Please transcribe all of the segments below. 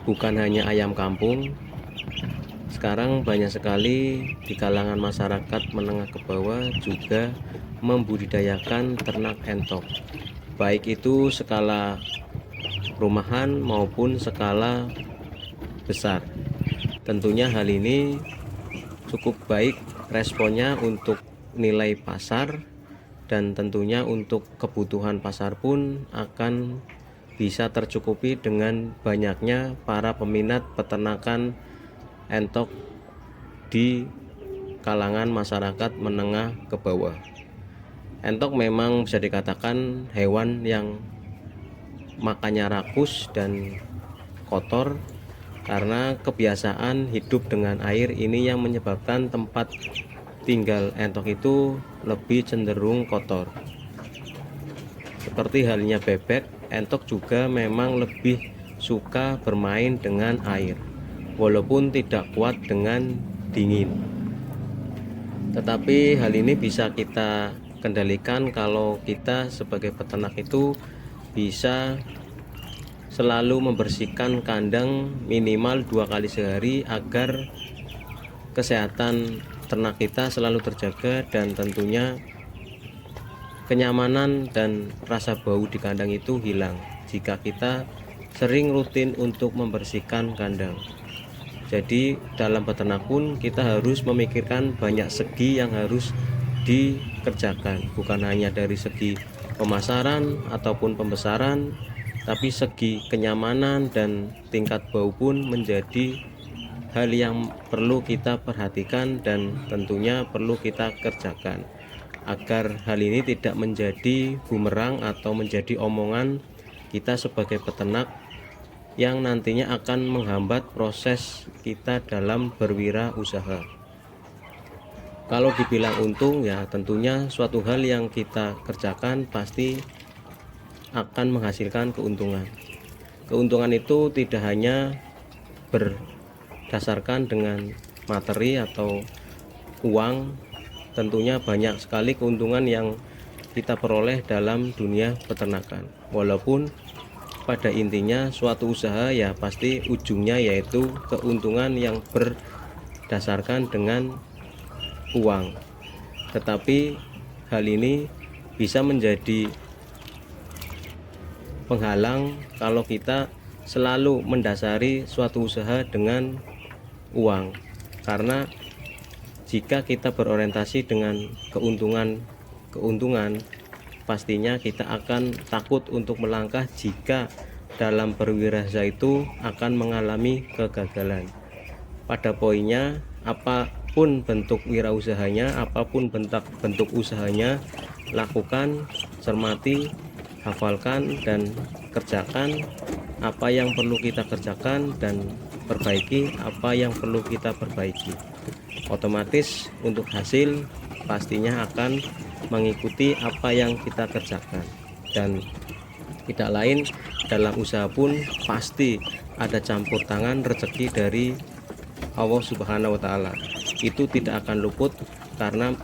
bukan hanya ayam kampung, sekarang banyak sekali di kalangan masyarakat menengah ke bawah juga membudidayakan ternak entok, baik itu skala rumahan maupun skala besar. Tentunya hal ini cukup baik responnya untuk nilai pasar, dan tentunya untuk kebutuhan pasar pun akan bisa tercukupi dengan banyaknya para peminat peternakan entok di kalangan masyarakat menengah ke bawah. Entok memang bisa dikatakan hewan yang makannya rakus dan kotor, karena kebiasaan hidup dengan air ini yang menyebabkan tempat tinggal entok itu lebih cenderung kotor. Seperti halnya bebek, entok juga memang lebih suka bermain dengan air, walaupun tidak kuat dengan dingin. Tetapi hal ini bisa kita kendalikan kalau kita sebagai peternak itu bisa selalu membersihkan kandang minimal 2 kali sehari agar kesehatan ternak kita selalu terjaga, dan tentunya kenyamanan dan rasa bau di kandang itu hilang jika kita sering rutin untuk membersihkan kandang. Jadi dalam peternak pun kita harus memikirkan banyak segi yang harus dikerjakan, bukan hanya dari segi pemasaran ataupun pembesaran, tapi segi kenyamanan dan tingkat bau pun menjadi hal yang perlu kita perhatikan dan tentunya perlu kita kerjakan, agar hal ini tidak menjadi bumerang atau menjadi omongan kita sebagai peternak yang nantinya akan menghambat proses kita dalam berwirausaha. Kalau dibilang untung, ya tentunya suatu hal yang kita kerjakan pasti akan menghasilkan keuntungan. Keuntungan itu tidak hanya berdasarkan dengan materi atau uang, tentunya banyak sekali keuntungan yang kita peroleh dalam dunia peternakan. Walaupun pada intinya suatu usaha ya pasti ujungnya yaitu keuntungan yang berdasarkan dengan uang. Tetapi hal ini bisa menjadi penghalang kalau kita selalu mendasari suatu usaha dengan uang, karena jika kita berorientasi dengan keuntungan, pastinya kita akan takut untuk melangkah jika dalam berwirausaha itu akan mengalami kegagalan. Pada poinnya, apapun bentuk wirausahanya, apapun bentuk usahanya, lakukan, cermati, hafalkan, dan kerjakan apa yang perlu kita kerjakan dan perbaiki apa yang perlu kita perbaiki. Otomatis untuk hasil pastinya akan mengikuti apa yang kita kerjakan, dan tidak lain dalam usaha pun pasti ada campur tangan rezeki dari Allah Subhanahu wa Ta'ala. Itu tidak akan luput karena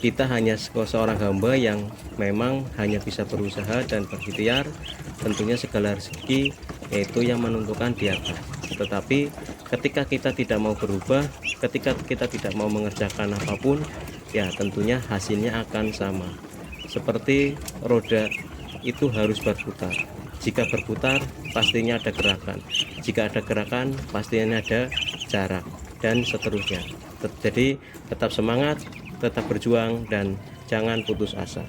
kita hanya seorang hamba yang memang hanya bisa berusaha dan berikhtiar. Tentunya segala rezeki yaitu yang menentukan di atas. Tetapi ketika kita tidak mau berubah, ketika kita tidak mau mengerjakan apapun, ya tentunya hasilnya akan sama. Seperti roda itu harus berputar. Jika berputar pastinya ada gerakan. Jika ada gerakan pastinya ada jarak, dan seterusnya. Jadi tetap semangat, tetap berjuang, dan jangan putus asa.